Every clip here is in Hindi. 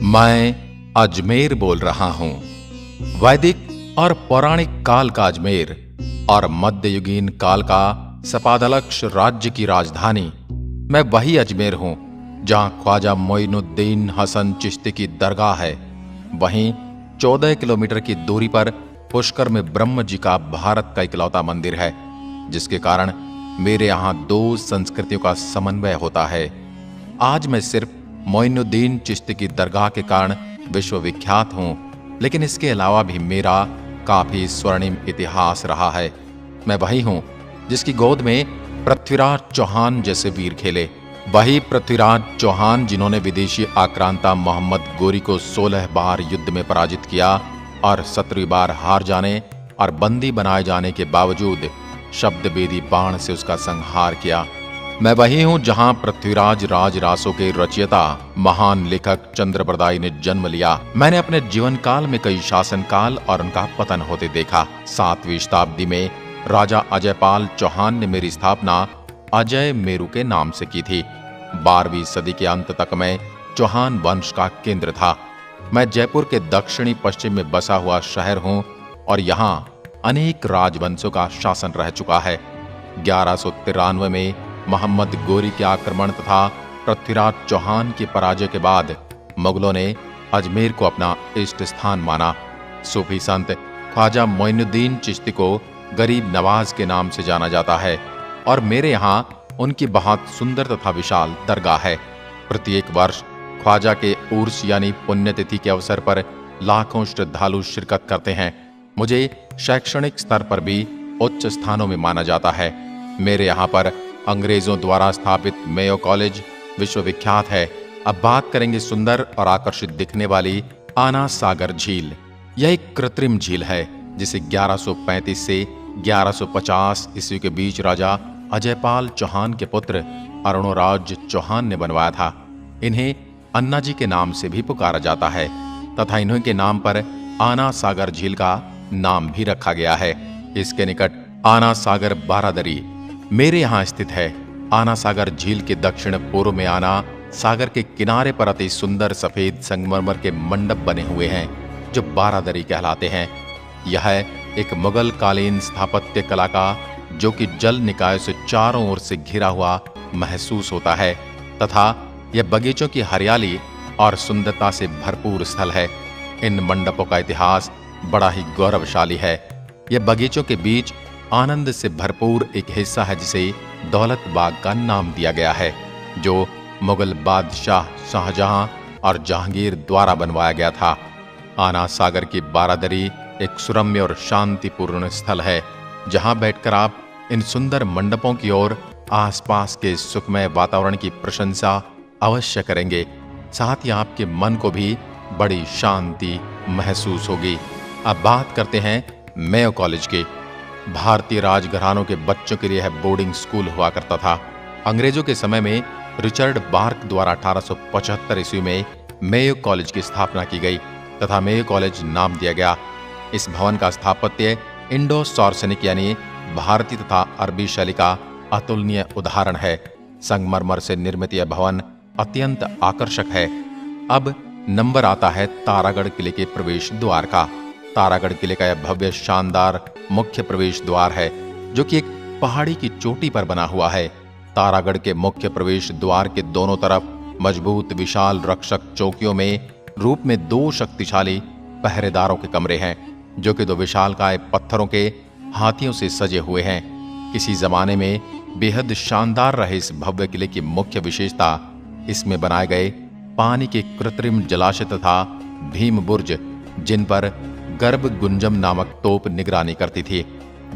मैं अजमेर बोल रहा हूं। वैदिक और पौराणिक काल का अजमेर और मध्ययुगीन काल का सपादलक्ष राज्य की राजधानी। मैं वही अजमेर हूं जहां ख्वाजा मोइनुद्दीन हसन चिश्ती की दरगाह है। वहीं 14 किलोमीटर की दूरी पर पुष्कर में ब्रह्म जी का भारत का इकलौता मंदिर है, जिसके कारण मेरे यहां दो संस्कृतियों का समन्वय होता है। आज मैं सिर्फ मोइनुद्दीन चिश्ती की दरगाह के कारण विश्वविख्यात हूं, लेकिन इसके अलावा भी मेरा काफी स्वर्णिम इतिहास रहा है। मैं वही हूं जिसकी गोद में पृथ्वीराज चौहान जैसे वीर खेले। वही पृथ्वीराज चौहान जिन्होंने विदेशी आक्रांता मोहम्मद गोरी को 16 बार युद्ध में पराजित किया और 17वीं बार हार जाने और बंदी बनाए जाने के बावजूद शब्दभेदी बाण से उसका संहार किया। मैं वही हूं जहां पृथ्वीराज राजरासों के रचयिता महान लेखक चंद्रप्रदायी ने जन्म लिया। मैंने अपने जीवन काल में कई शासनकाल और उनका पतन होते देखा। 7वीं शताब्दी में राजा अजयपाल चौहान ने मेरी स्थापना अजय मेरू के नाम से की थी। 12वीं सदी के अंत तक मैं चौहान वंश का केंद्र था। मैं जयपुर के दक्षिणी पश्चिम में बसा हुआ शहर हूं और यहाँ अनेक राजवंशों का शासन रह चुका है। 1193 में मोहम्मद गोरी के आक्रमण तथा पृथ्वीराज चौहान की पराजय के बाद मुगलों ने अजमेर को अपना इष्ट स्थान माना। सूफी संत ख्वाजा मोइनुद्दीन चिश्ती को गरीब नवाज के नाम से जाना जाता है और मेरे यहाँ उनकी बहुत सुंदर तथा विशाल दरगाह है। प्रत्येक वर्ष ख्वाजा के उर्स यानी पुण्यतिथि के अवसर पर लाखों श्रद्धालु शिरकत करते हैं। मुझे शैक्षणिक स्तर पर भी उच्च स्थानों में माना जाता है। मेरे यहाँ पर अंग्रेजों द्वारा स्थापित मेयो कॉलेज विश्वविख्यात है। अब बात करेंगे सुंदर और आकर्षित दिखने वाली आना सागर झील। यह एक कृत्रिम झील है जिसे 1135 से 1150 ईस्वी के बीच राजा अजयपाल चौहान के पुत्र अरुणोराज चौहान ने बनवाया था। इन्हें अन्ना जी के नाम से भी पुकारा जाता है तथा इन्हीं के नाम पर आना सागर झील का नाम भी रखा गया है। इसके निकट आना सागर बारादरी मेरे यहाँ स्थित है। आना सागर झील के दक्षिण पूर्व में आना सागर के किनारे पर अति सुंदर सफेद संगमरमर के मंडप बने हुए हैं जो बारादरी कहलाते हैं। यह एक मुगल कालीन स्थापत्य कला का जो कि जल निकाय से चारों ओर से घिरा हुआ महसूस होता है तथा यह बगीचों की हरियाली और सुंदरता से भरपूर स्थल है। इन मंडपों का इतिहास बड़ा ही गौरवशाली है। यह बगीचों के बीच आनंद से भरपूर एक हिस्सा है जिसे दौलत बाग का नाम दिया गया है, जो मुगल बादशाह शाहजहां और जहांगीर द्वारा बनवाया गया था। आना सागर की बारादरी एक सुरम्य और शांतिपूर्ण स्थल है जहां बैठकर आप इन सुंदर मंडपों की ओर आसपास के सुखमय वातावरण की प्रशंसा अवश्य करेंगे। साथ ही आपके मन को भी बड़ी शांति महसूस होगी। अब बात करते हैं मेयो कॉलेज की। भारतीय राजघरानों के बच्चों के लिए यह बोर्डिंग स्कूल हुआ करता था। अंग्रेजों के समय में रिचर्ड बार्क द्वारा 1875 ईस्वी में मेयो कॉलेज की स्थापना की गई तथा मेयो कॉलेज नाम दिया गया। इस भवन का स्थापत्य इंडो सॉर्सेनिक यानी भारतीय तथा अरबी शैली का अतुलनीय उदाहरण है। संगमरमर से निर्मित यह भवन अत्यंत आकर्षक है। अब नंबर आता है तारागढ़ किले के प्रवेश द्वार का। तारागढ़ किले का यह भव्य शानदार मुख्य प्रवेश द्वार है जो कि एक पहाड़ी की चोटी पर बना हुआ है। तारागढ़ के मुख्य प्रवेश द्वार के दोनों तरफ मजबूत विशाल रक्षक चौकियों में रूप में 2 शक्तिशाली पहरेदारों के कमरे हैं जो कि 2 विशालकाय पत्थरों के हाथियों से सजे हुए हैं। किसी जमाने में बेहद शानदार रहे इस भव्य किले की मुख्य विशेषता इसमें बनाए गए पानी के कृत्रिम जलाशय तथा भीम बुर्ज जिन पर गर्भ गुंजम नामक तोप निगरानी करती थी।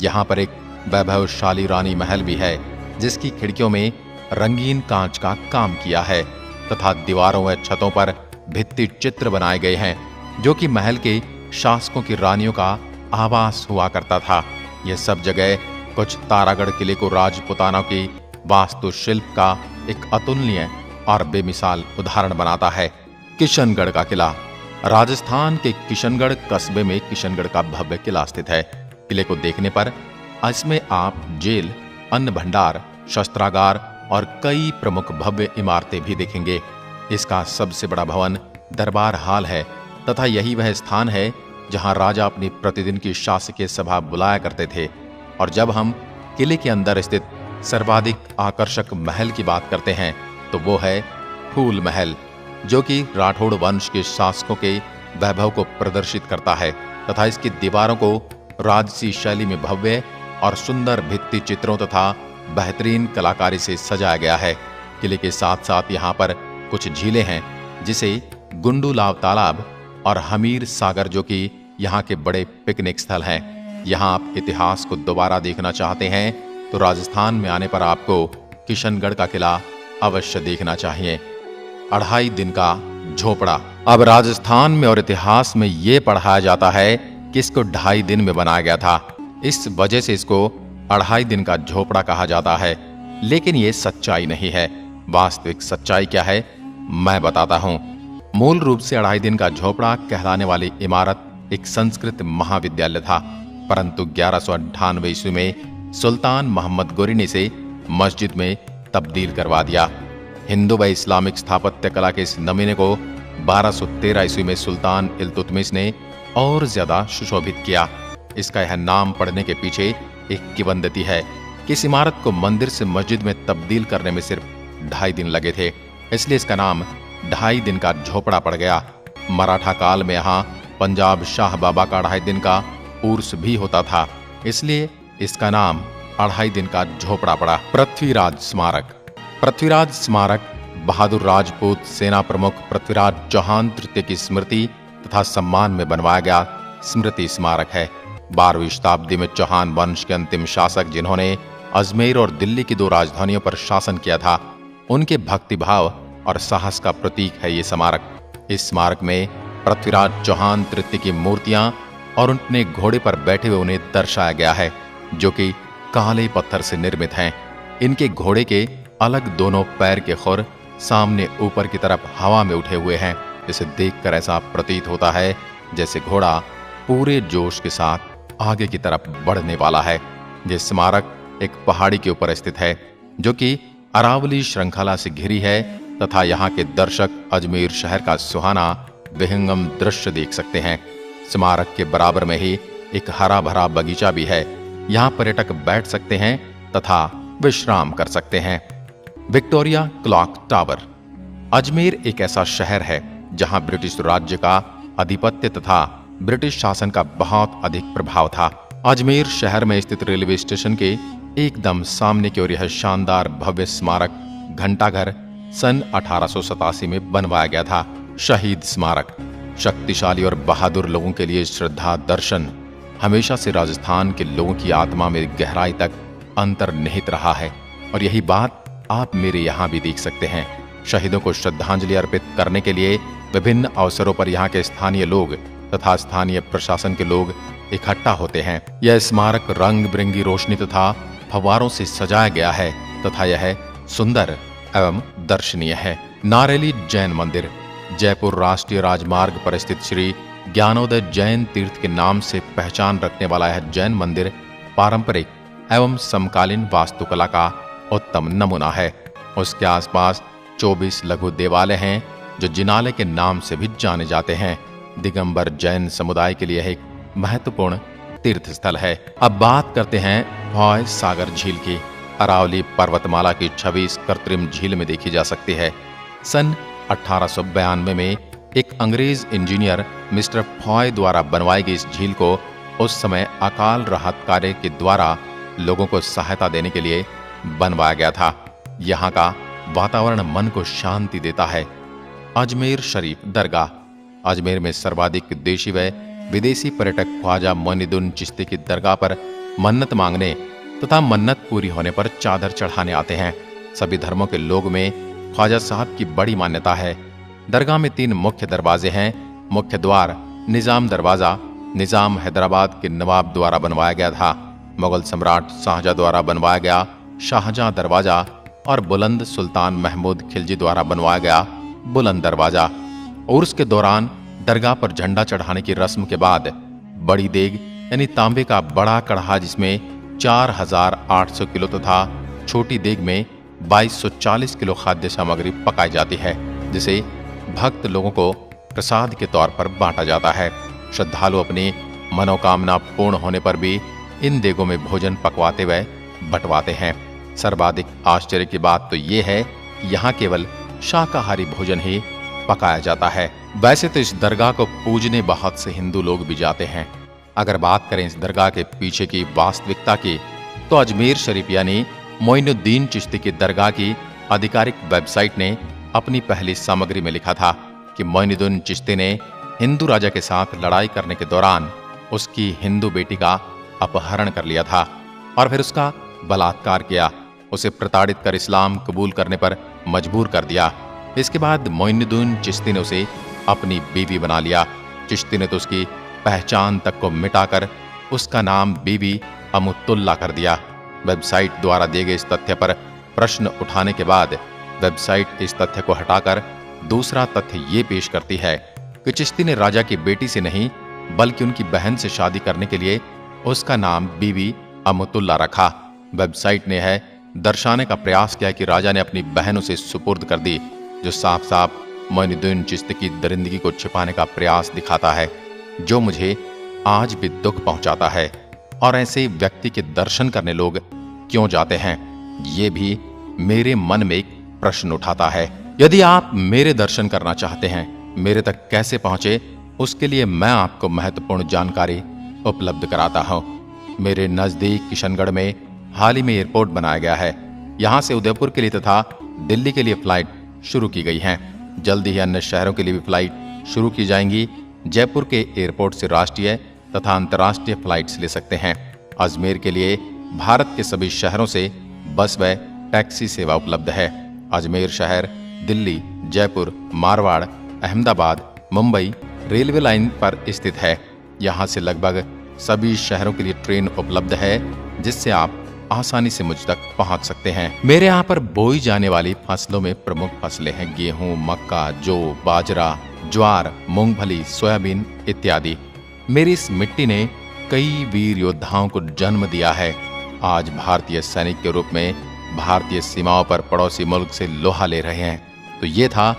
यहाँ पर एक वैभवशाली रानी महल भी है जिसकी खिड़कियों में रंगीन कांच का काम किया है तथा दीवारों व छतों पर भित्ति चित्र बनाए गए हैं जो कि महल के शासकों की रानियों का आवास हुआ करता था। यह सब जगह कुछ तारागढ़ किले को राजपुताना की वास्तुशिल्प का एक अतुलनीय और बेमिसाल उदाहरण बनाता है। किशनगढ़ का किला। राजस्थान के किशनगढ़ कस्बे में किशनगढ़ का भव्य किला स्थित है। किले को देखने पर इसमें आप जेल, अन्न भंडार, शस्त्रागार और कई प्रमुख भव्य इमारतें भी देखेंगे। इसका सबसे बड़ा भवन दरबार हाल है तथा यही वह स्थान है जहां राजा अपनी प्रतिदिन की शासकीय सभा बुलाया करते थे। और जब हम किले के अंदर स्थित सर्वाधिक आकर्षक महल की बात करते हैं तो वो है फूल महल, जो कि राठौड़ वंश के शासकों के वैभव को प्रदर्शित करता है तथा इसकी दीवारों को राजसी शैली में भव्य और सुंदर भित्ति चित्रों तथा बेहतरीन कलाकारी से सजाया गया है। किले के साथ साथ यहाँ पर कुछ झीलें हैं, जिसे गुंडूलाव तालाब और हमीर सागर, जो कि यहाँ के बड़े पिकनिक स्थल हैं। यहाँ आप इतिहास को दोबारा देखना चाहते हैं तो राजस्थान में आने पर आपको किशनगढ़ का किला अवश्य देखना चाहिए। 2.5 दिन का झोपड़ा। अब राजस्थान में और इतिहास में ये पढ़ाया जाता है कि इसको 2.5 दिन में बनाया गया था, इस वजह से इसको 2.5 दिन का झोपड़ा कहा जाता है। लेकिन ये सच्चाई नहीं है। वास्तविक सच्चाई क्या है मैं बताता हूँ। मूल रूप से 2.5 दिन का झोपड़ा कहलाने वाली इमारत एक संस्कृत महाविद्यालय था, परंतु 1198 ईस्वी में सुल्तान मोहम्मद गोरी ने इसे मस्जिद में तब्दील करवा दिया। हिंदू व इस्लामिक स्थापत्य कला के इस नमूने को 1213 ईस्वी में सुल्तान इल्तुतमिश ने और ज्यादा सुशोभित किया। इसका यह नाम पड़ने के पीछे एक किंवदंती है कि इस इमारत को मंदिर से मस्जिद में तब्दील करने में सिर्फ 2.5 दिन लगे थे, इसलिए इसका नाम 2.5 दिन का झोपड़ा पड़ गया। मराठा काल में यहाँ पंजाब शाह बाबा का 2.5 दिन का उर्स भी होता था, इसलिए इसका नाम 2.5 दिन का झोपड़ा पड़ा। पृथ्वीराज स्मारक। पृथ्वीराज स्मारक बहादुर राजपूत सेना प्रमुख पृथ्वीराज चौहान तृतीय की स्मृति तथा सम्मान में बनवाया गया स्मृति स्मारक है। 12वीं शताब्दी में चौहान वंश के अंतिम शासक, जिन्होंने अजमेर और दिल्ली की 2 राजधानियों पर शासन किया था, उनके भक्तिभाव और साहस का प्रतीक है ये स्मारक। इस स्मारक में पृथ्वीराज चौहान तृतीय की मूर्तियां और उनके घोड़े पर बैठे हुए उन्हें दर्शाया गया है, जो कि काले पत्थर से निर्मित हैं। इनके घोड़े के अलग दोनों पैर के खुर सामने ऊपर की तरफ हवा में उठे हुए हैं, जिसे देखकर ऐसा प्रतीत होता है जैसे घोड़ा पूरे जोश के साथ आगे की तरफ बढ़ने वाला है। यह स्मारक एक पहाड़ी के ऊपर स्थित है, जो कि अरावली श्रृंखला से घिरी है तथा यहाँ के दर्शक अजमेर शहर का सुहाना विहंगम दृश्य देख सकते हैं। स्मारक के बराबर में ही एक हरा भरा बगीचा भी है। यहाँ पर्यटक बैठ सकते हैं तथा विश्राम कर सकते हैं। Victoria clock tower. अजमेर एक ऐसा शहर है जहां ब्रिटिश राज्य का आधिपत्य तथा ब्रिटिश शासन का बहुत अधिक प्रभाव था। अजमेर शहर में स्थित रेलवे स्टेशन के एकदम सामने की ओर यह शानदार भव्य स्मारक घंटाघर सन 1887 में बनवाया गया था। शहीद स्मारक। शक्तिशाली और बहादुर लोगों के लिए श्रद्धा दर्शन हमेशा से राजस्थान के लोगों की आत्मा में गहराई तक अंतर्निहित रहा है, और यही बात आप मेरे यहाँ भी देख सकते हैं। शहीदों को श्रद्धांजलि अर्पित करने के लिए विभिन्न अवसरों पर यहाँ के स्थानीय लोग तथा स्थानीय प्रशासन के लोग इकट्ठा होते हैं। यह स्मारक रंग बिरंगी रोशनी तथा फव्वारों से सजाया गया है तथा यह सुंदर एवं दर्शनीय है। नारेली जैन मंदिर। जयपुर राष्ट्रीय राजमार्ग पर स्थित श्री ज्ञानोदय जैन तीर्थ के नाम से पहचान रखने वाला यह जैन मंदिर पारंपरिक एवं समकालीन वास्तुकला का उत्तम नमूना है। उसके आसपास 24 लघु देवालय हैं, जो जिनालय के नाम से भी जाने जाते हैं। दिगंबर जैन समुदाय के लिए एक महत्वपूर्ण तीर्थ स्थल है। अब बात करते हैं भॉय सागर झील की। अरावली पर्वतमाला की छवि इस कृत्रिम झील में देखी जा सकती है। सन 1892 में एक अंग्रेज इंजीनियर मिस्टर फॉय द्वारा बनवाई गई इस झील को उस समय अकाल राहत कार्य के द्वारा लोगों को सहायता देने के लिए बनवाया गया था। यहाँ का वातावरण मन को शांति देता है। अजमेर शरीफ दरगाह। अजमेर में सर्वाधिक देशी व विदेशी पर्यटक ख्वाजा मोइनुद्दीन चिश्ती की दरगाह पर मन्नत मांगने तथा मन्नत पूरी होने पर चादर चढ़ाने आते हैं। सभी धर्मों के लोग में ख्वाजा साहब की बड़ी मान्यता है। दरगाह में 3 मुख्य दरवाजे हैं। मुख्य द्वार निजाम दरवाजा निजाम हैदराबाद के नवाब द्वारा बनवाया गया था। मुगल सम्राट शाहजहां द्वारा बनवाया गया शाहजहां दरवाजा और बुलंद सुल्तान महमूद खिलजी द्वारा बनवाया गया बुलंद दरवाजा। उर्स के दौरान दरगाह पर झंडा चढ़ाने की रस्म के बाद बड़ी देग यानी तांबे का बड़ा कढ़ा, जिसमें 4800 किलो तथा छोटी देग में 2240 किलो खाद्य सामग्री पकाई जाती है, जिसे भक्त लोगों को प्रसाद के तौर पर बांटा जाता है। श्रद्धालु अपनी मनोकामना पूर्ण होने पर भी इन देगों में भोजन पकवाते व बंटवाते हैं। सर्वाधिक आश्चर्य की बात तो ये है कि यहाँ केवल शाकाहारी भोजन ही पकाया जाता है। वैसे तो इस दरगाह को पूजने बहुत से हिंदू लोग भी जाते हैं। अगर बात करें इस दरगाह के पीछे की वास्तविकता की, तो अजमेर शरीफ यानी मोइनुद्दीन चिश्ती की दरगाह की आधिकारिक वेबसाइट ने अपनी पहली सामग्री में लिखा था कि मोइनुद्दीन चिश्ती ने हिंदू राजा के साथ लड़ाई करने के दौरान उसकी हिंदू बेटी का अपहरण कर लिया था और फिर उसका बलात्कार किया, उसे प्रताड़ित कर इस्लाम कबूल करने पर मजबूर कर दिया। इसके बाद मोइनुद्दीन चिश्ती ने उसे अपनी बीवी बना लिया। चिश्ती ने तो उसकी पहचान तक को मिटाकर उसका नाम बीबी अमुतुल्ला कर दिया। वेबसाइट द्वारा दिए गए इस तथ्य पर प्रश्न उठाने के बाद वेबसाइट इस तथ्य को हटाकर दूसरा तथ्य ये पेश करती है कि चिश्ती ने राजा की बेटी से नहीं बल्कि उनकी बहन से शादी करने के लिए उसका नाम बीबी अमुतुल्ला रखा। वेबसाइट ने यह दर्शाने का प्रयास किया कि राजा ने अपनी बहन उसे सुपुर्द कर दी, जो साफ साफ मोइनुद्दीन चिश्ती की दरिंदगी को छिपाने का प्रयास दिखाता है, जो मुझे आज भी दुख पहुंचाता है। और ऐसे व्यक्ति के दर्शन करने लोग क्यों जाते हैं, ये भी मेरे मन में एक प्रश्न उठाता है। यदि आप मेरे दर्शन करना चाहते हैं, मेरे तक कैसे पहुंचे, उसके लिए मैं आपको महत्वपूर्ण जानकारी उपलब्ध कराता हूं। मेरे नजदीक किशनगढ़ में हाल ही में एयरपोर्ट बनाया गया है। यहां से उदयपुर के लिए तथा दिल्ली के लिए फ्लाइट शुरू की गई हैं। जल्दी ही अन्य शहरों के लिए भी फ्लाइट शुरू की जाएंगी। जयपुर के एयरपोर्ट से राष्ट्रीय तथा अंतर्राष्ट्रीय फ्लाइट्स ले सकते हैं। अजमेर के लिए भारत के सभी शहरों से बस व टैक्सी सेवा उपलब्ध है। अजमेर शहर दिल्ली, जयपुर, मारवाड़, अहमदाबाद, मुंबई रेलवे लाइन पर स्थित है। यहाँ से लगभग सभी शहरों के लिए ट्रेन उपलब्ध है, जिससे आप आसानी से मुझ तक पहुंच सकते हैं। मेरे यहाँ पर बोई जाने वाली फसलों में प्रमुख फसलें हैं गेहूं, मक्का, जौ, बाजरा, ज्वार, मूंगफली, सोयाबीन इत्यादि। मेरी इस मिट्टी ने कई वीर योद्धाओं को जन्म दिया है। आज भारतीय सैनिक के रूप में भारतीय सीमाओं पर पड़ोसी मुल्क से लोहा ले रहे हैं। तो ये था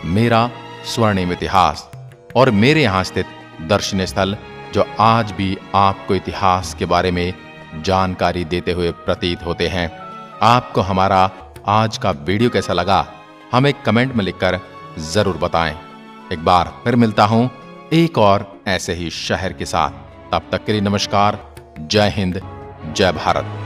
मेरा स्वर्णिम इतिहास और मेरे यहाँ स्थित दर्शनीय स्थल, जो आज भी आपको इतिहास के बारे में जानकारी देते हुए प्रतीत होते हैं। आपको हमारा आज का वीडियो कैसा लगा, हमें कमेंट में लिखकर जरूर बताएं। एक बार फिर मिलता हूं एक और ऐसे ही शहर के साथ। तब तक के लिए नमस्कार, जय हिंद, जय भारत।